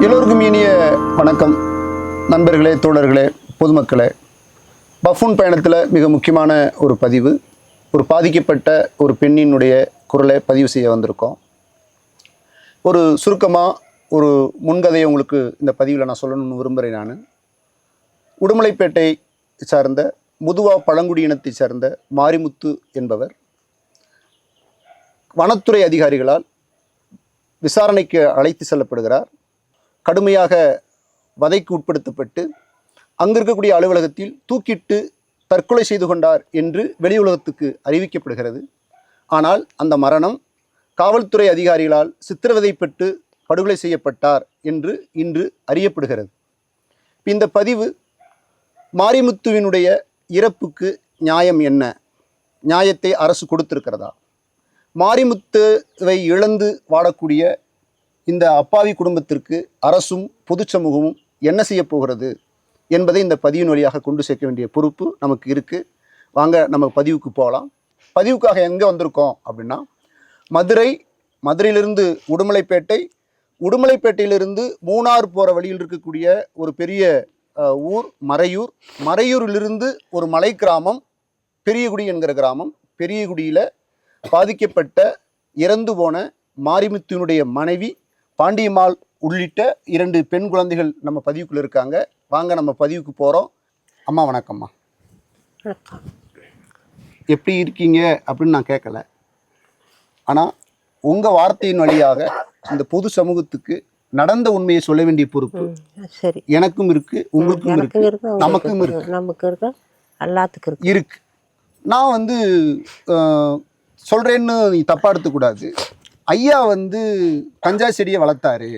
எல்லோருக்கும் இனிய வணக்கம். நண்பர்களே, தோழர்களே, பொதுமக்களே, பஃபூன் பயணத்தில் மிக முக்கியமான ஒரு பதிவு. ஒரு பாதிக்கப்பட்ட ஒரு பெண்ணினுடைய குரலை பதிவு செய்ய வந்திருக்கோம். ஒரு சுருக்கமாக ஒரு முன்கதையை உங்களுக்கு இந்த பதிவில் நான் சொல்லணும்னு விரும்புகிறேன். நான் உடுமலைப்பேட்டை சார்ந்த முதுவா பழங்குடியினத்தை சார்ந்த மாரிமுத்து என்பவர் வனத்துறை அதிகாரிகளால் விசாரணைக்கு அழைத்து செல்லப்படுகிறார். கடுமையாக வதைக்கு உட்படுத்தப்பட்டு அங்கு இருக்கக்கூடிய அலுவலகத்தில் தூக்கிட்டு தற்கொலை செய்து கொண்டார் என்று வெளி உலகத்துக்கு அறிவிக்கப்படுகிறது. ஆனால் அந்த மரணம் காவல்துறை அதிகாரிகளால் சித்திரவதைப்பட்டு படுகொலை செய்யப்பட்டார் என்று இன்று அறியப்படுகிறது. இந்த பதிவு மாரிமுத்துவினுடைய இறப்புக்கு நியாயம் என்ன? நியாயத்தை அரசு கொடுத்திருக்கிறதா? மாரிமுத்துவை இழந்து வாழக்கூடிய இந்த அப்பாவி குடும்பத்திற்கு அரசும் பொது சமூகமும் என்ன செய்ய போகிறது என்பதை இந்த பதிவின் வழியாக கொண்டு சேர்க்க வேண்டிய பொறுப்பு நமக்கு இருக்குது. வாங்க நம்ம பதிவுக்கு போகலாம். பதிவுக்காக எங்கே வந்திருக்கோம் அப்படின்னா, மதுரையிலிருந்து உடுமலைப்பேட்டை, உடுமலைப்பேட்டையிலிருந்து மூணார் போகிற வழியில் இருக்கக்கூடிய ஒரு பெரிய ஊர் மறையூரிலிருந்து ஒரு மலை கிராமம் பெரியகுடி என்கிற கிராமம். பெரியகுடியில் பாதிக்கப்பட்ட இறந்து போன மாரிமுத்துவினுடைய மனைவி பாண்டியம்மாள் உள்ளிட்ட 2 பெண் குழந்தைகள் நம்ம பதிவுக்குள்ள இருக்காங்க. வாங்க நம்ம பதிவுக்கு போகிறோம். அம்மா வணக்கம்மா. எப்படி இருக்கீங்க அப்படின்னு நான் கேட்கல. ஆனால் உங்கள் வார்த்தையின் வழியாக இந்த பொது சமூகத்துக்கு நடந்த உண்மையை சொல்ல வேண்டிய பொறுப்பு சரி எனக்கும் இருக்கு, உங்களுக்கும் இருக்கு, நமக்கும் இருக்கு, எல்லாத்துக்கும் இருக்கு. நான் சொல்றேன்னு நீ தப்பா எடுத்துக்கூடாது. ஐயா கஞ்சா செடியை வளர்த்தாரு,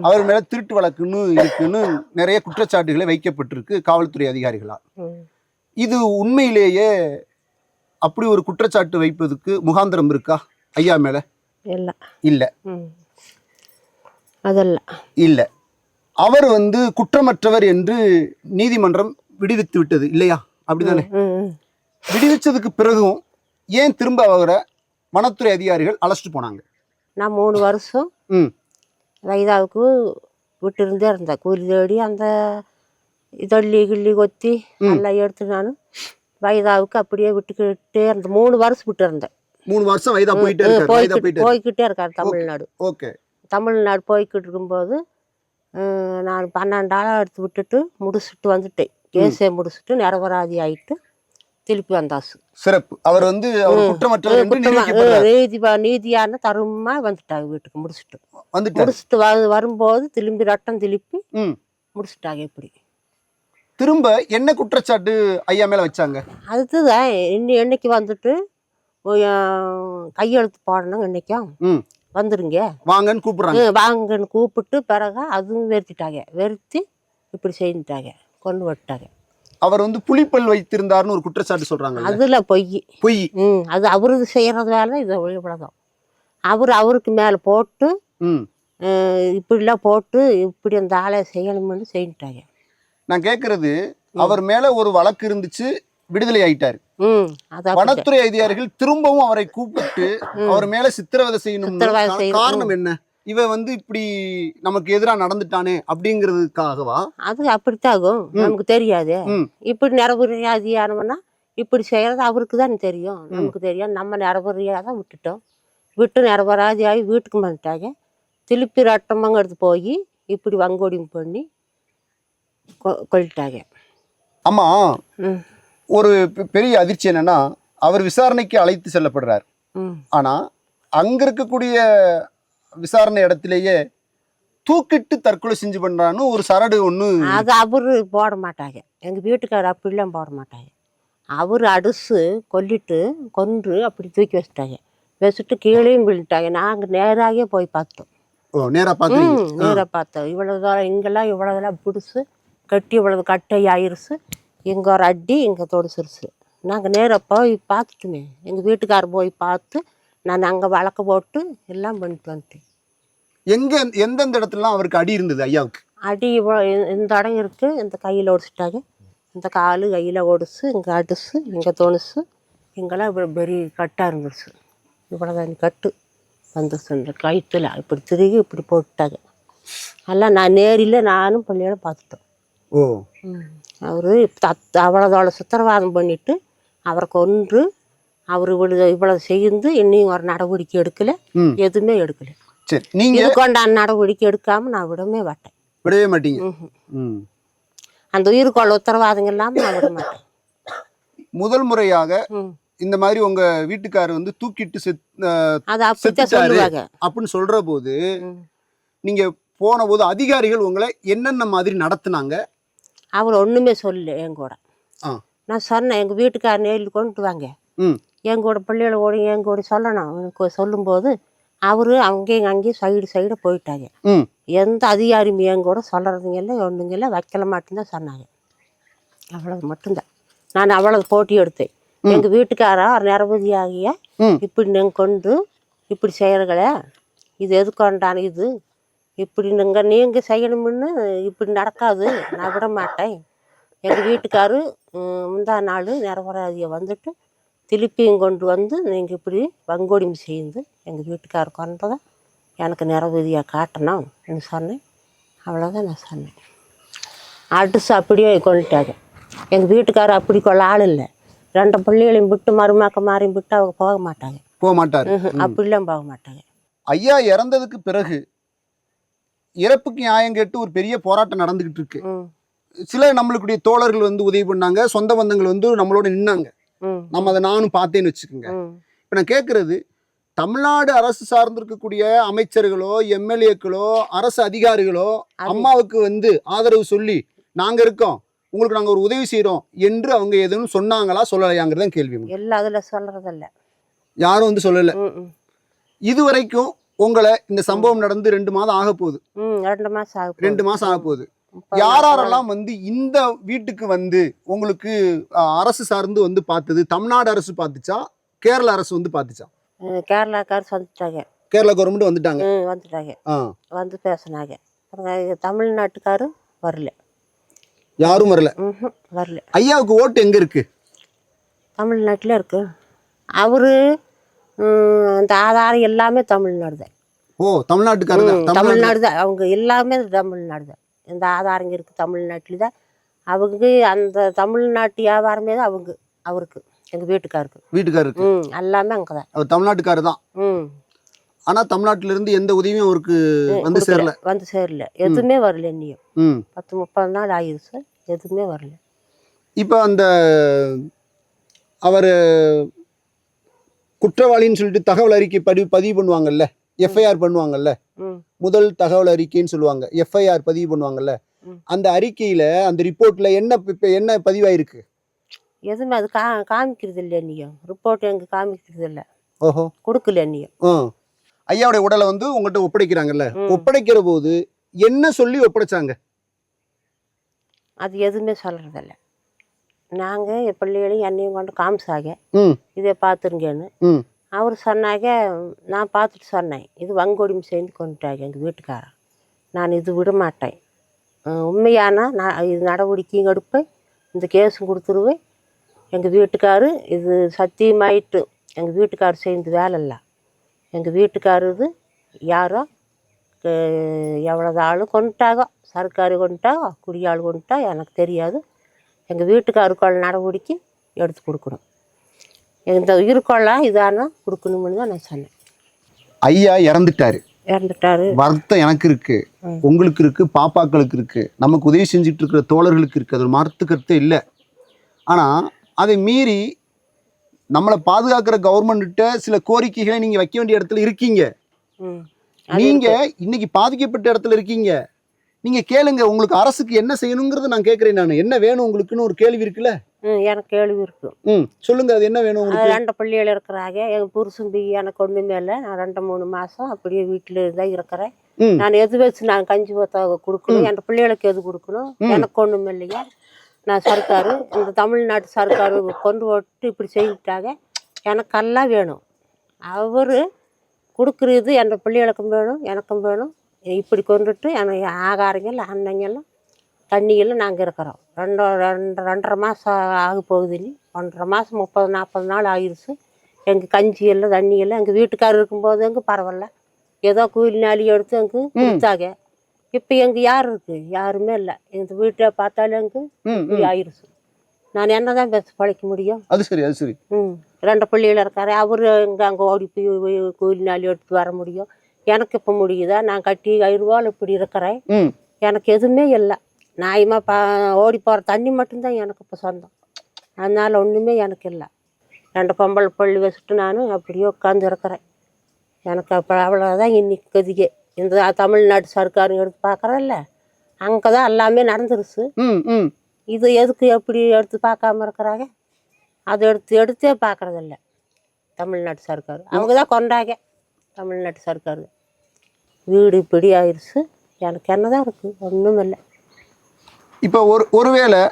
அவர் மேல திருட்டு வழக்குன்னு இருக்குன்னு நிறைய குற்றச்சாட்டுகளை வைக்கப்பட்டிருக்கு காவல்துறை அதிகாரிகளால். இது உண்மையிலேயே அப்படி ஒரு குற்றச்சாட்டு வைப்பதுக்கு முகாந்திரம் இருக்கா ஐயா மேல? இல்ல இல்ல. அவர் குற்றமற்றவர் என்று நீதிமன்றம் விடுவித்து விட்டது இல்லையா? அப்படிதானே? விடுவிச்சதுக்கு பிறகும் ஏன் திரும்ப அவரை வனத்துறை அதிகாரிகள் அழைச்சிட்டு போனாங்க? நான் 3 வருஷம் வைதாவுக்கு விட்டுருந்தே இருந்தேன். கூலி தேடி அந்த இதள்ளி கிள்ளி கொத்தி எல்லாம் எடுத்து நான் வைதாவுக்கு அப்படியே விட்டுக்கிட்டே இருந்தேன். 3 வருஷம் விட்டு இருந்தேன். 3 வருஷம் வைதா போய்கிட்டே இருக்காரு தமிழ்நாடு. தமிழ்நாடு போய்கிட்டு இருக்கும்போது நான் 12 ஆளாக எடுத்து விட்டுட்டு முடிச்சுட்டு வந்துட்டேன். கேஸே முடிச்சுட்டு நிரபராதி ஆகிட்டு திருப்பி வந்தாச்சு. சிறப்பு. அவர் நீதியான தருமா வந்துட்டாங்க வீட்டுக்கு. முடிச்சுட்டு வரும்போது திரும்பி ரட்டம் திருப்பி முடிச்சுட்டாங்க. எப்படி திரும்ப என்ன குற்றச்சாட்டு ஐயா மேல வச்சாங்க? அதுதான் இன்னைக்கு கையெழுத்து போடணும், இன்னைக்கும் வந்துருங்க வாங்கன்னு கூப்பிடுறாங்க. வாங்கன்னு கூப்பிட்டு பிறகு அதுவும் வெறுத்தி இப்படி செய்துட்டாங்க, கொண்டு விட்டாங்க. அவர் புலிப்பல் வைத்திருந்தார்னு ஒரு குற்றச்சாட்டு சொல்றாங்க. அதுல பொய். அது அவரு செய்யறது வேலை. இது இவ்வளவுதான். அவருக்கு மேல போட்டு இப்படிலாம் போட்டு இப்படி அந்த ஆளை செய்யணும்னு செய்யிட்டாங்க. நான் கேட்கறது, அவர் மேல ஒரு வழக்கு இருந்துச்சு, விடுதலை ஆயிட்டாரு. வனத்துறை அதிகாரிகள் திரும்பவும் அவரை கூப்பிட்டு அவர் மேல சித்திரவதை செய்யணும். காரணம் என்ன? இவ இப்படி நமக்கு எதிராக நடந்துட்டானே அப்படிங்கிறதுக்காகவா? அது அப்படித்தான் ஆகும். நமக்கு தெரியாது. இப்படி நிரபராதியானவனா இப்படி செய்யறது அவருக்கு தான் தெரியும், நமக்கு தெரியும். நம்ம நிரபராதியாக தான் விட்டு நிரபராதியாகி வீட்டுக்கு வந்துட்டாங்க. திருப்பி ரட்டமாக எடுத்து போய் இப்படி வங்கோடியும் பண்ணி கொள்ளிட்டாங்க. ஆமா, ஒரு பெரிய அதிர்ச்சி என்னன்னா, அவர் விசாரணைக்கு அழைத்து செல்லப்படுறார். ஆனா அங்க இருக்கக்கூடிய விசாரணை இடத்திலேயே தூக்கிட்டு தற்கொலை செஞ்சு பண்றான்னு ஒரு சரடு ஒண்ணு. அது அவரு போட மாட்டாங்க, எங்க வீட்டுக்காரர் அப்படிலாம் போட மாட்டாங்க. அவரு அடிச்சு கொன்று அப்படி தூக்கி வச்சுட்டு கீழேயும் விழுந்துட்டாங்க. நாங்க நேராகவே போய் பார்த்தோம். நேரா பார்த்தோம். இவ்வளவு தூரம் இங்கெல்லாம் இவ்வளவுலாம் பிடிச்சு கட்டி இவ்வளவு கட்டை ஆயிருச்சு. இங்க ஒரு அடி இங்க தொடிச்சிருச்சு. நாங்க நேராக போய் பார்த்துட்டுமே, எங்க வீட்டுக்காரர் போய் பார்த்து நான் அங்கே வழக்கு போட்டு எல்லாம் பண்ணிட்டு வந்துட்டேன். எந்தெந்த இடத்துலலாம் அவருக்கு அடி இருந்தது ஐயாவுக்கு? அடி இந்த இடம் இருக்கு, இந்த கையில் ஒடிச்சிட்டாங்க, இந்த கையில் ஒடிச்சு, இங்கே அடிச்சு, இங்கே தொணிச்சு, இங்கெல்லாம் இவ்வளோ பெரிய கட்டாக இருந்துச்சு. இவ்வளோ கட்டு வந்துச்சு. இந்த கயிற்றுல இப்படி திருகி இப்படி போட்டாங்க. எல்லாம் நான் நேரில் நானும் பிள்ளைகளும் பார்த்துட்டோம். ஓ. அவர் அவ்வளோதோட சித்திரவாதம் பண்ணிட்டு அவரை கொன்று அவர் இவ்வளவு செய்து இன்னும் ஒரு நடவடிக்கை எடுக்கல, எதுவுமே எடுக்கல. சரி, நீங்க இதுக்கொண்டான நடவடிக்கை எடுக்காம நான் விடவே மாட்டேன். விடவே மாட்டீங்க. அந்த உயிருக்கொள்ள உத்தரவாதம் இல்லாம நான் விட மாட்டேன். முதல் முறையாக இந்த மாதிரி உங்க வீட்டுக்காரர் வந்து தூக்கிட்டு அது அப்படித்தான் சொல்லுவாங்க. அப்படின்னு சொல்ற போது நீங்க போன போது அதிகாரிகள் உங்களை என்னென்ன மாதிரி நடத்துனாங்க? அவர் ஒண்ணுமே சொல்லல. என் கூட நான் சொன்னேன், எங்க வீட்டுக்காரர் நேரில் கொண்டு வாங்க, எங்கூட பிள்ளைகளோட எங்கூட சொல்லணும். சொல்லும்போது அவரு அங்கேயும் சைடு போயிட்டாங்க. எந்த அதிகாரியும் எங்கூட சொல்றதுங்க இல்லை, ஒன்றுங்க இல்லை, வைக்கல மட்டும்தான் சொன்னாங்க. அவ்வளவு மட்டும்தான். நான் அவ்வளவு போட்டி எடுத்தேன். எங்க வீட்டுக்காரா ஒரு நிரபதியாகிய இப்படி நீங்கள் கொண்டு இப்படி செய்யறங்களே, இது எதுக்கொண்டான இது இப்படி நீங்கள் செய்யணும்னு இப்படி நடக்காது, நான் விட மாட்டேன். எங்கள் வீட்டுக்காரு முந்தா நாள் நிரபராதியை வந்துட்டு திருப்பியும் கொண்டு வந்து நீங்கள் இப்படி வங்கோடிமை செய்து எங்கள் வீட்டுக்காரர் கொண்டதை எனக்கு நிரபதியாக காட்டணும்னு சொன்னேன். அவ்வளோதான் நான் சொன்னேன். அடிச்சு அப்படியே கொண்டுட்டாங்க. எங்கள் வீட்டுக்காரர் அப்படி கொள்ள ஆள் இல்லை. 2 பிள்ளைகளையும் விட்டு மருமாக்க மாறியும் விட்டு அவங்க போக மாட்டாங்க. அப்படிலாம் போக மாட்டாங்க. ஐயா இறந்ததுக்கு பிறகு இறப்புக்கு நியாயம் கேட்டு ஒரு பெரிய போராட்டம் நடந்துகிட்டு இருக்கு. சில நம்மளுடைய தோழர்கள் வந்து உதவி பண்ணாங்க, சொந்த பந்தங்கள் வந்து நம்மளோட நின்னாங்க. நம்ம அதை நானும் பார்த்தேன்னு வச்சுக்கோங்க. இப்ப நான் கேட்கறது, தமிழ்நாடு அரசு சார்ந்திருக்கக்கூடிய அமைச்சர்களோ எம்எல்ஏக்களோ அரசு அதிகாரிகளோ அம்மாவுக்கு வந்து ஆதரவு சொல்லி நாங்க இருக்கோம், உங்களுக்கு நாங்க ஒரு உதவி செய்யறோம் என்று அவங்க எதுவும் சொன்னாங்களா சொல்லலையாங்கிறத கேள்வி. எல்லாம் அதுல சொல்றதில்ல, யாரும் வந்து சொல்லல. இதுவரைக்கும் உங்களை இந்த சம்பவம் நடந்து 2 மாதம் ஆக போகுது. 2 மாசம் ஆக போகுது. யாரெல்லாம் வந்து இந்த வீட்டுக்கு வந்து உங்களுக்கு அரசு சார்ந்து வந்து பார்த்தது? தமிழ்நாடு அரசு பார்த்துச்சா, கேரளா அரசு வந்து பார்த்துச்சா? கேரளாக்காரர் வந்துட்டாங்க. கேரளா கவர்மெண்ட் வந்துட்டாங்க. வந்து பேசினாங்க. தமிழ்நாட்டுக்காரு வரல, யாரும் வரல. வரல. ஐயாவுக்கு ஓட்டு எங்க இருக்கு? தமிழ்நாட்டுல இருக்கு. அவரு அந்த ஆதாரம் எல்லாமே தமிழ்நாடு தான். ஓ, தமிழ்நாட்டுக்காரர். தமிழ்நாடு தான். அவங்க எல்லாமே தமிழ்நாடு தான். இந்த ஆதாரங்க இருக்கு தமிழ்நாட்டில் தான். அவங்க அந்த தமிழ்நாட்டு வியாபாரமே தான் அவருக்கு எங்க வீட்டுக்காருக்கு எல்லாமே அங்கதான். அவர் தமிழ்நாட்டுக்காரர் தான். ஆனா தமிழ்நாட்டுல இருந்து எந்த உதவியும் அவருக்கு வந்து சேரல. எதுவுமே வரல. இன்னும் 10-30 நாள் ஆயிடுச்சு, எதுவுமே வரல. இப்ப அந்த அவரு குற்றவாளின்னு சொல்லிட்டு தகவல் அறிக்கை பதிவு பண்ணுவாங்கல்ல, எஃப்ஐஆர் பண்ணுவாங்கல்ல, முதல் தகவல் அறிக்கைன்னு சொல்லுவாங்க, எஃப்ஐஆர் பதிவு பண்ணுவாங்கல்ல, அந்த அறிக்கையில அந்த ரிப்போர்ட்ல என்ன பதிவாயிருக்கு? எதுவுமே அது காமிக்கிறது இல்லை. நீயும் ரிப்போர்ட் எங்க காமிக்கிறது இல்லை. ஓஹோ, கொடுக்கல. நீயும் ஐயாவுடைய உடலை வந்து உங்கள்கிட்ட ஒப்படைக்கிறாங்கல்ல, ஒப்படைக்கிற போது என்ன சொல்லி ஒப்படைச்சாங்க? அது எதுவுமே சொல்றதில்ல. நாங்க என் பிள்ளைகளையும் என்னையும் கொண்டு காமிச்சாங்க, இதை பார்த்துருங்கன்னு. அவர் சொன்னாங்க, நான் பார்த்துட்டு சொன்னேன், இது வங்கொடிமை சேர்ந்து கொண்டுட்டாங்க எங்கள் வீட்டுக்காரன், நான் இது விட மாட்டேன், உண்மையானா நான் இது நடவடிக்கையும் எடுப்பேன், இந்த கேஸும் கொடுத்துருவேன். எங்கள் வீட்டுக்காரு இது சத்தியமாயிட்டு எங்கள் வீட்டுக்காரர் சேர்ந்து வேலை இல்லை. எங்கள் வீட்டுக்காரர் இது யாரோ எவ்வளோ ஆள் கொண்டுட்டாகோ, சர்க்காரு கொண்டுட்டாகோ, குடியாள் கொண்டுட்டா எனக்கு தெரியாது. எங்கள் வீட்டுக்காருக்குள்ள நடவடிக்கை எடுத்து கொடுக்கணும், இந்த உயிருக்கொள்ளா இதான கொடுக்கணும்னு தான் நான் சொன்னேன். ஐயா இறந்துட்டாரு. வருத்தம் எனக்கு இருக்கு, உங்களுக்கு இருக்கு, பாப்பாக்களுக்கு இருக்கு, நமக்கு உதவி செஞ்சுட்டு இருக்கிற தோழர்களுக்கு இருக்கு, அது மாற்று கருத்து இல்லை. ஆனா அதை மீறி நம்மளை பாதுகாக்கிற கவர்மெண்ட்ட சில கோரிக்கைகளை நீங்க வைக்க வேண்டிய இடத்துல இருக்கீங்க. நீங்க இன்னைக்கு பாதிக்கப்பட்ட இடத்துல இருக்கீங்க, நீங்க கேளுங்க, உங்களுக்கு அரசுக்கு என்ன செய்யணுங்கிறது நான் கேட்கிறேன். நான் என்ன வேணும் உங்களுக்குன்னு ஒரு கேள்வி இருக்குல்ல? எனக்கு கேள்வி இருக்கு. சொல்லுங்க, அது என்ன வேணும் உங்களுக்கு? 2 பிள்ளைகள் இருக்கிறாங்க, எங்க புருஷன் எனக்கு ஒண்ணுமே இல்லை. நான் 2-3 மாசம் அப்படியே வீட்டுல தான் இருக்கிறேன். நான் எது வச்சு நான் கஞ்சி ஊத்த கொடுக்கணும், என் பிள்ளைகளுக்கு எது கொடுக்கணும், எனக்கு ஒண்ணுமே இல்லையா. நான் சர்க்காரு, இந்த தமிழ்நாட்டு சர்க்காரு கொண்டு போட்டு இப்படி செய்துட்டாங்க, எனக்கெல்லாம் வேணும். அவரு கொடுக்குறது என் பிள்ளைகளுக்கும் வேணும், எனக்கும் வேணும். இப்படி கொண்டுட்டு எனக்கு ஆகாரங்கள் அன்னைங்கெல்லாம் தண்ணியெல்லாம் நாங்கள் இருக்கிறோம். 2.5 மாதம் ஆக போகுது. நீ 1.5 மாதம் 30-40 நாள் ஆயிடுச்சு. எங்கள் கஞ்சியெல்லாம் தண்ணியெல்லாம் எங்கள் வீட்டுக்காரர் இருக்கும்போது எங்கே பரவாயில்ல, ஏதோ கூலி நாளி எடுத்து எங்கே கொடுத்தாங்க. இப்போ எங்க யார் இருக்கு? யாருமே இல்லை. எங்கள் வீட்டை பார்த்தாலும் எங்க ம் இப்படி ஆயிடுச்சு. நான் என்னதான் பேச பழைக்க முடியும்? அது சரி அது சரி. 2 பிள்ளைகள் இருக்காரு. அவரு அங்கே ஓடி போய் கூலி நாள் எடுத்து வர முடியும். எனக்கு இப்போ முடியுதா? நான் கட்டி 5 ரூபாவில் இப்படி இருக்கிறேன். ம் எனக்கு எதுவுமே இல்லை. நாயமாக ஓடி போகிற தண்ணி மட்டும்தான் எனக்கு இப்போ சொந்தம். அதனால் ஒன்றுமே எனக்கு இல்லை. 2 பொம்பளை பள்ளி வச்சுட்டு நான் அப்படியே உட்காந்து இருக்கிறேன். எனக்கு அப்போ அவ்வளோதான் இன்னைக்கு கதிகே. இந்த தமிழ்நாடு சர்க்காரும் எடுத்து பார்க்குறேன்ல, அங்கே தான் எல்லாமே நடந்துருச்சு. ம் ம் இது எதுக்கு எப்படி எடுத்து பார்க்காம இருக்கிறாங்க? அதை எடுத்தே பார்க்குறதில்ல தமிழ்நாட்டு சர்க்கார். அவங்க தான் கொண்டாங்க தமிழ்நாட்டு சர்க்கார். வீடு இப்படி ஆயிடுச்சு. எனக்கு என்னதான் இருக்குது? ஒன்றும் இல்லை. இப்போ ஒருவேளை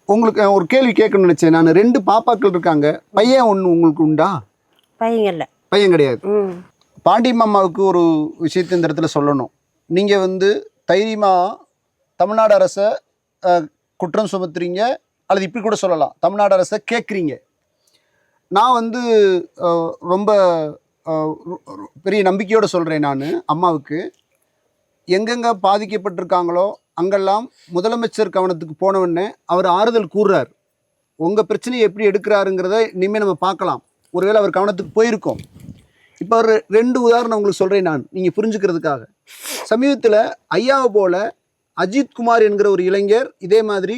உங்களுக்கு ஒரு கேள்வி கேட்கணும்னு நினச்சேன். நான் 2 பாப்பாக்கள் இருக்காங்க. பையன் ஒன்று உங்களுக்கு உண்டா? பையங்க இல்லை. பையன் கிடையாது. பாண்டி மாமாவுக்கு ஒரு விஷயத்தை இந்த இடத்துல சொல்லணும். நீங்கள் வந்து தைரியமாக தமிழ்நாடு அரசை குற்றம் சுமத்துறீங்க, அல்லது இப்படி கூட சொல்லலாம், தமிழ்நாடு அரசை கேட்குறீங்க. நான் வந்து ரொம்ப பெரிய நம்பிக்கையோடு சொல்கிறேன். நான் அம்மாவுக்கு எங்கெங்கே பாதிக்கப்பட்டிருக்காங்களோ அங்கெல்லாம் முதலமைச்சர் கவனத்துக்கு போனவுடனே அவர் ஆறுதல் கூறுறார். உங்கள் பிரச்சனையை எப்படி எடுக்கிறாருங்கிறத இனிமேல் நம்ம பார்க்கலாம். ஒருவேளை அவர் கவனத்துக்கு போயிருக்கோம். இப்போ ஒரு 2 உதாரணம் உங்களுக்கு சொல்கிறேன் நான், நீங்கள் புரிஞ்சுக்கிறதுக்காக. சமீபத்தில் ஐயாவை போல அஜித் குமார் என்கிற ஒரு இளைஞர் இதே மாதிரி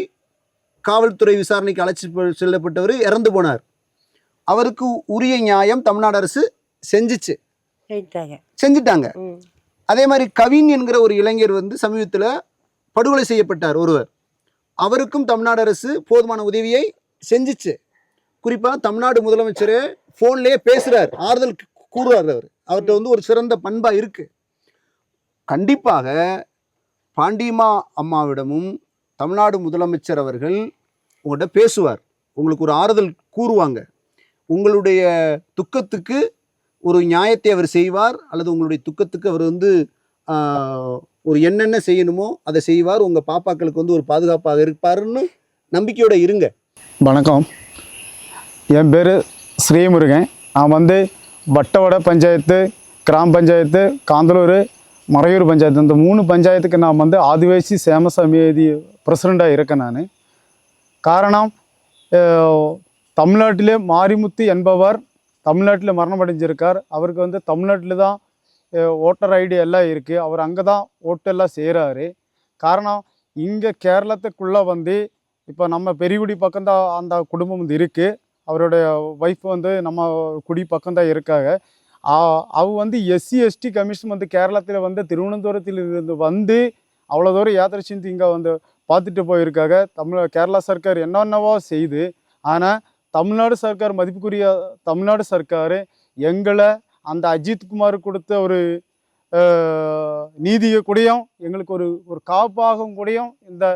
காவல்துறை விசாரணைக்கு அழைச்சி செல்லப்பட்டவர் இறந்து போனார். அவருக்கு உரிய நியாயம் தமிழ்நாடு அரசு செஞ்சிட்டாங்க. அதே மாதிரி கவின் என்கிற ஒரு இளைஞர் வந்து சமீபத்தில் படுகொலை செய்யப்பட்டார் ஒருவர். அவருக்கும் தமிழ்நாடு அரசு போதுமான உதவியை செஞ்சிச்சு. குறிப்பாக தமிழ்நாடு முதலமைச்சர் ஃபோன்லேயே பேசுகிறார், ஆறுதல் கூறுறார். அவர்கிட்ட வந்து ஒரு சிறந்த பண்பாக இருக்குது. கண்டிப்பாக பாண்டியம்மா அம்மாவிடமும் தமிழ்நாடு முதலமைச்சர் அவர்கள் உங்கள்கிட்ட பேசுவார், உங்களுக்கு ஒரு ஆறுதல் கூறுவாங்க. உங்களுடைய துக்கத்துக்கு ஒரு நியாயத்தை அவர் செய்வார், அல்லது உங்களுடைய துக்கத்துக்கு அவர் வந்து ஒரு என்னென்ன செய்யணுமோ அதை செய்வார். உங்கள் பாப்பாக்களுக்கு வந்து ஒரு பாதுகாப்பாக இருப்பாருன்னு நம்பிக்கையோடு இருங்க. வணக்கம், என் பேர் ஸ்ரீமுருகன். நான் வந்து வட்டவட பஞ்சாயத்து, கிராம பஞ்சாயத்து, காந்தலூர், மறையூர் பஞ்சாயத்து, இந்த 3 பஞ்சாயத்துக்கு நான் வந்து ஆதிவாசி சேம சமிதி பிரசிடெண்ட்டாக இருக்கேன். நான் காரணம், தமிழ்நாட்டிலே மாரிமுத்து என்பவர் தமிழ்நாட்டில் மரணமடைஞ்சிருக்கார். அவருக்கு வந்து தமிழ்நாட்டில் தான் ஓட்டர் ஐடி எல்லாம் இருக்குது. அவர் அங்கே தான் ஓட்டெல்லாம் செய்கிறாரு. காரணம், இங்கே கேரளத்துக்குள்ளே வந்து இப்போ நம்ம பெரியகுடி பக்கம்தான் அந்த குடும்பம் வந்து இருக்குது. அவருடைய ஒய்ஃப் வந்து நம்ம குடி பக்கம்தான் இருக்காங்க. அவ வந்து எஸ்சி எஸ்டி கமிஷன் வந்து கேரளத்தில் வந்து திருவனந்தபுரத்தில் இருந்து வந்து அவ்வளோ தூரம் யாத்திரை செஞ்சு இங்கே வந்து பார்த்துட்டு போயிருக்காங்க. கேரளா சர்க்கார் என்னென்னவோ செய்து, ஆனால் தமிழ்நாடு சர்க்கார், மதிப்புக்குரிய தமிழ்நாடு சர்க்கார் எங்களை அந்த அஜித் குமார் கொடுத்த ஒரு நீதியை கூடயும் எங்களுக்கு ஒரு காப்பாகவும் கூடயும் இந்த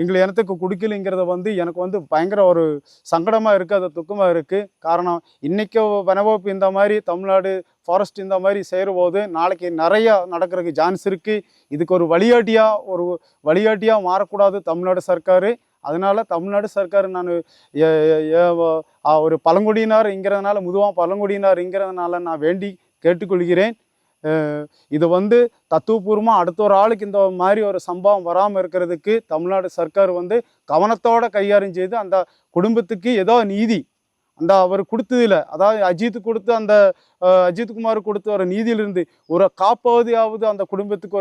எங்களை இனத்துக்கு கொடுக்கலைங்கிறத வந்து எனக்கு வந்து பயங்கர ஒரு சங்கடமாக இருக்குது, அது துக்கமாக இருக்குது. காரணம், இன்றைக்கி வனவகுப்பு இந்த மாதிரி தமிழ்நாடு ஃபாரஸ்ட் இந்த மாதிரி செய்கிற போது நாளைக்கு நிறையா நடக்கிறதுக்கு சான்ஸ் இருக்குது. இதுக்கு ஒரு வழிகாட்டியாக மாறக்கூடாது தமிழ்நாடு சர்க்கார். அதனால் தமிழ்நாடு சர்க்கார் நான் ஒரு பழங்குடியினர்ங்கிறதுனால, முதுவாக பழங்குடியினர்ங்கிறதுனால நான் வேண்டி கேட்டுக்கொள்கிறேன். இது வந்து தத்துவபூர்வமாக அடுத்த ஒரு ஆளுக்கு இந்த மாதிரி ஒரு சம்பவம் வராமல் இருக்கிறதுக்கு தமிழ்நாடு சர்க்கார் வந்து கவனத்தோடு கையாளும் செய்து அந்த குடும்பத்துக்கு ஏதோ நீதி அந்த அவர் கொடுத்ததில்ல, அதாவது அஜித் குமார் கொடுத்த ஒரு நீதியிலிருந்து ஒரு காப்பாவதையாவது அந்த குடும்பத்துக்கு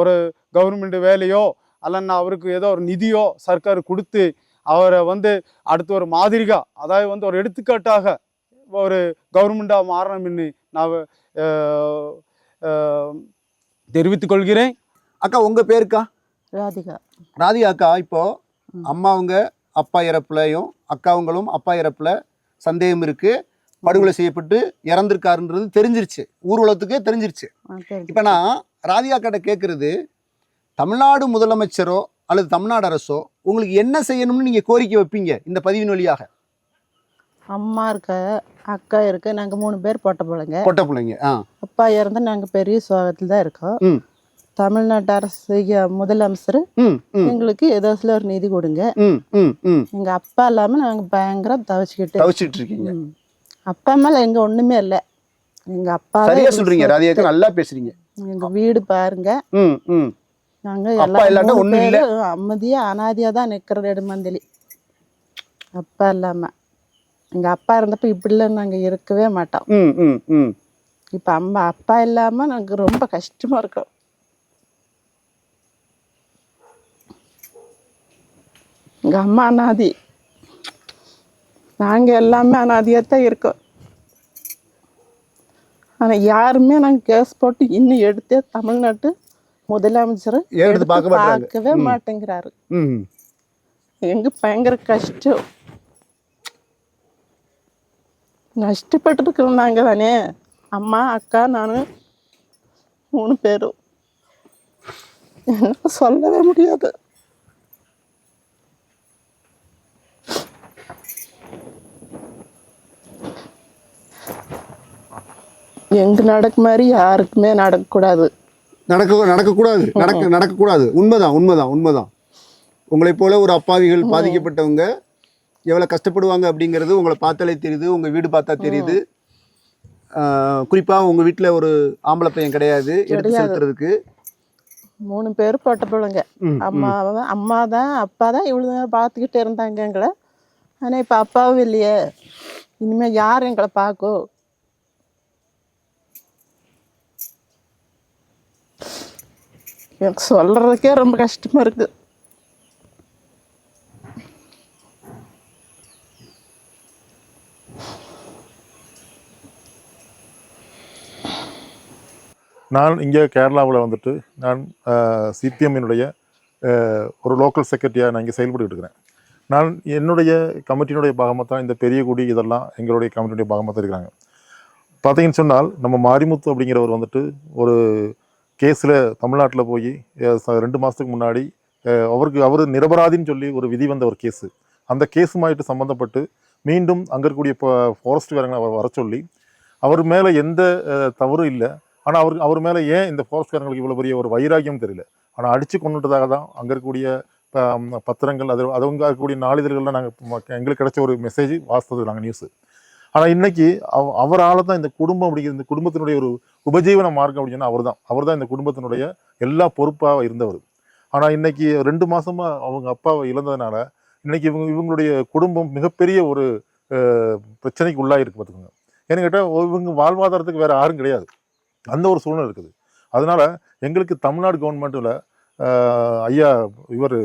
ஒரு கவர்மெண்ட் வேலையோ அல்லன்னா அவருக்கு ஏதோ ஒரு நிதியோ சர்க்கார் கொடுத்து அவரை வந்து அடுத்த ஒரு மாதிரிகா, அதாவது வந்து ஒரு எடுத்துக்காட்டாக ஒரு கவர்மெண்ட்டாக மாறணும்னு நான் தெரிவித்துக் கொள்கிறேன். அக்கா, உங்கள் பேருக்கா? ராதிகா அக்கா. இப்போது அம்மாவுங்க அப்பா இறப்புலையும் அக்காவுங்களும் அப்பா இறப்பில் சந்தேகம் இருக்குது, படுகொலை செய்யப்பட்டு இறந்துருக்காருன்றது தெரிஞ்சிருச்சு, ஊர் உலகத்துக்கே தெரிஞ்சிருச்சு. இப்போ நான் ராதிகா கிட்ட கேட்குறது, தமிழ்நாடு முதலமைச்சரோ அல்லது தமிழ்நாடு அரசோ உங்களுக்கு என்ன செய்யணும்னு நீங்கள் கோரிக்கை வைப்பீங்க இந்த பதிவின் வழியாக? அம்மா இருக்க, அக்கா இருக்கு, நாங்கள் 3 பேர் பொட்ட பிள்ளைங்க. அப்பா இறந்து நாங்கள் பெரிய சோகத்தில் தான் இருக்கோம். தமிழ்நாட்டு அரசு முதலமைச்சர் எங்களுக்கு ஏதோ சில ஒரு நிதி கொடுங்க. எங்க அப்பா இல்லாம நாங்கள் பயங்கரம் தவிச்சுக்கிட்டு இருக்கீங்க. அப்பா மேல எங்க ஒண்ணுமே இல்லை. எங்க அப்பா சரியா சொல்றீங்க ராதிகா, நல்லா பேசுறீங்க. எங்க வீடு பாருங்க. ம் ம் நாங்க அப்பா இல்லாட்டா ஒண்ணும் இல்ல. அமைதியா அனாதியா தான் நிக்கிற நெடுமந்தலி. அப்பா இல்லாம எங்க அப்பா இருந்தப்ப இப்படிலாம் நாங்க இருக்கவே மாட்டோம். ம் ம் ம் இப்ப அப்பா இல்லாம நாங்க ரொம்ப கஷ்டமா இருக்கோம். எங்க அம்மா அனாதி, நாங்க எல்லாமே அனாதியாத்தான் இருக்கோம். ஆனா யாருமே நாங்க கேஸ் போட்டு இன்னும் எடுத்தே தமிழ்நாட்டு முதலமைச்சர் எடுத்து பார்க்கவே மாட்டேங்கிறாரு. ம் எங்க பயங்கர கஷ்டம். நஷ்டப்பட்டு இருக்கிறோம் நாங்க தானே, அம்மா அக்கா நானு 3 பேரும். என்ன சொல்லவே முடியாது. எங்க நடக்க மாதிரி யாருக்குமே நடக்கக்கூடாது. நடக்கக்கூடாது. நடக்கக்கூடாது. உண்மைதான். உங்களைப் போல ஒரு அப்பாவிகள் பாதிக்கப்பட்டவங்க எவ்வளோ கஷ்டப்படுவாங்க அப்படிங்கிறது உங்களை பார்த்தாலே தெரியுது, உங்கள் வீடு பார்த்தா தெரியுது. குறிப்பாக உங்கள் வீட்டில் ஒரு ஆம்பளை பையன் கிடையாது எடுத்து செலுத்துறதுக்கு. 3 பேர் பொட்ட பிள்ளைங்க. அம்மா தான் அப்பா தான் இவ்வளோ நேரம் பார்த்துக்கிட்டே இருந்தாங்க எங்களை. ஆனால் இப்போ அப்பாவும் இல்லையே, இனிமேல் யார் எங்களை பார்க்கும்? எனக்கு சொல்றதுக்கே ரொம்ப கஷ்டமா இருக்கு. நான் இங்கே கேரளாவில் வந்துட்டு நான் சிபிஎம்மினுடைய ஒரு லோக்கல் செக்ரட்டரியாக நான் இங்கே செயல்பட்டு இருக்கிறேன். நான் என்னுடைய கமிட்டியினுடைய பாகமாக தான் இந்த பெரிய குடி இதெல்லாம் எங்களுடைய கமிட்டியுடைய பாகமாக தான் இருக்கிறாங்க. பார்த்தீங்கன்னு சொன்னால் நம்ம மாரிமுத்து அப்படிங்கிறவர் வந்துட்டு ஒரு கேஸில் தமிழ்நாட்டில் போய் 2 மாதத்துக்கு முன்னாடி அவர் நிரபராதின்னு சொல்லி ஒரு விதி வந்த ஒரு கேஸு. அந்த கேஸுமாயிட்டு சம்மந்தப்பட்டு மீண்டும் அங்கே இருக்கக்கூடிய ஃபாரஸ்ட்காரங்களை அவர் வர சொல்லி அவர் மேலே எந்த தவறும் இல்லை, ஆனால் அவர் மேலே ஏன் இந்த ஃபாரஸ்ட்காரங்களுக்கு இவ்வளோ பெரிய ஒரு வைராக்கியம் தெரியல. ஆனால் அடித்து கொண்டுட்டதாக தான் அங்கே இருக்கக்கூடிய பத்திரங்கள் அவங்க இருக்கக்கூடிய நாளிதழ்கள்லாம் நாங்கள் எங்களுக்கு கிடைச்ச ஒரு மெசேஜ் வாசித்தது நாங்கள் நியூஸு. ஆனால் இன்றைக்கி அவரால் தான் இந்த குடும்பம் அப்படிங்கிற இந்த குடும்பத்தினுடைய ஒரு உபஜீவன மார்க்கம் அப்படின்னா அவர் தான் இந்த குடும்பத்தினுடைய எல்லா பொறுப்பாக இருந்தவர். ஆனால் இன்றைக்கி 2 மாதமாக அவங்க அப்பாவை இழந்ததுனால இன்றைக்கி இவங்களுடைய குடும்பம் மிகப்பெரிய ஒரு பிரச்சனைக்கு உள்ளாகிருக்கு பார்த்துக்கோங்க. ஏன்னு கேட்டால் இவங்க வாழ்வாதாரத்துக்கு வேறு யாரும் கிடையாது, அந்த ஒரு சூழ்நிலை இருக்குது. அதனால் எங்களுக்கு தமிழ்நாடு கவர்மெண்ட்டில் ஐயா இவர்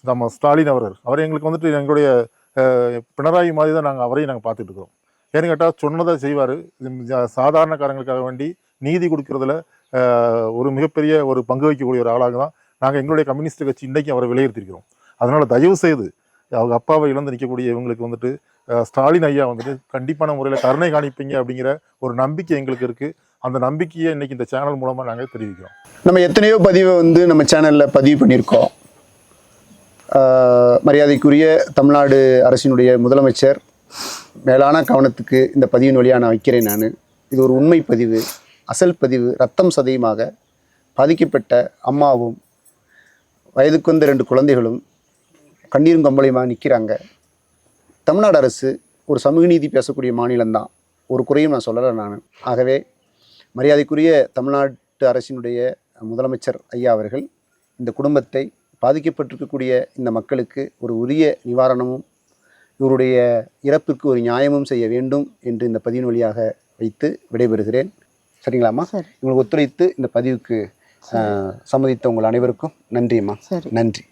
நம்ம ஸ்டாலின் அவர் எங்களுக்கு வந்துட்டு எங்களுடைய பினராயி மாதிரி தான் அவரையும் நாங்கள் பார்த்துட்டு இருக்கிறோம். ஏன்னு கேட்டால் சொன்னதை செய்வார். சாதாரணக்காரங்களுக்காக வேண்டி நீதி கொடுக்கறதுல ஒரு மிகப்பெரிய ஒரு பங்கு வகிக்கக்கூடிய ஒரு ஆளாக தான் நாங்கள் எங்களுடைய கம்யூனிஸ்ட் கட்சி இன்றைக்கி அவரை விலையிருத்திருக்கிறோம். அதனால் தயவு செய்து அவங்க அப்பாவை இழந்து நிற்கக்கூடிய இவங்களுக்கு வந்துட்டு ஸ்டாலின் ஐயா வந்துட்டு கண்டிப்பான முறையில் கருணை காணிப்பீங்க அப்படிங்கிற ஒரு நம்பிக்கை எங்களுக்கு இருக்குது. அந்த நம்பிக்கையை இன்றைக்கி இந்த சேனல் மூலமாக நாங்கள் தெரிவிக்கிறோம். நம்ம எத்தனையோ பதிவை நம்ம சேனலில் பதிவு பண்ணியிருக்கோம். மரியாதைக்குரிய தமிழ்நாடு அரசினுடைய முதலமைச்சர் மேலான கவனத்துக்கு இந்த பதிவின் வழியாக நான் வைக்கிறேன். இது ஒரு உண்மை பதிவு, அசல் பதிவு. ரத்தம் சதையுமாக பாதிக்கப்பட்ட அம்மாவும் வயதுக்கு வந்த 2 குழந்தைகளும் கண்ணீரும் கம்பளையுமாக நிற்கிறாங்க. தமிழ்நாடு அரசு ஒரு சமூக நீதி பேசக்கூடிய மாநிலம்தான், ஒரு குறையும் நான் சொல்லலை ஆகவே மரியாதைக்குரிய தமிழ்நாட்டு அரசினுடைய முதலமைச்சர் ஐயா அவர்கள் இந்த குடும்பத்தை, பாதிக்கப்பட்டிருக்கக்கூடிய இந்த மக்களுக்கு ஒரு உரிய நிவாரணமும் இவருடைய இறப்பிற்கு ஒரு நியாயமும் செய்ய வேண்டும் என்று இந்த பதிவின் வழியாக வைத்து விடைபெறுகிறேன். சரிங்களாம்மா? உங்களுக்கு ஒத்துழைத்து இந்த பதிவுக்கு சம்மதித்த உங்கள் அனைவருக்கும் நன்றிம்மா. நன்றி.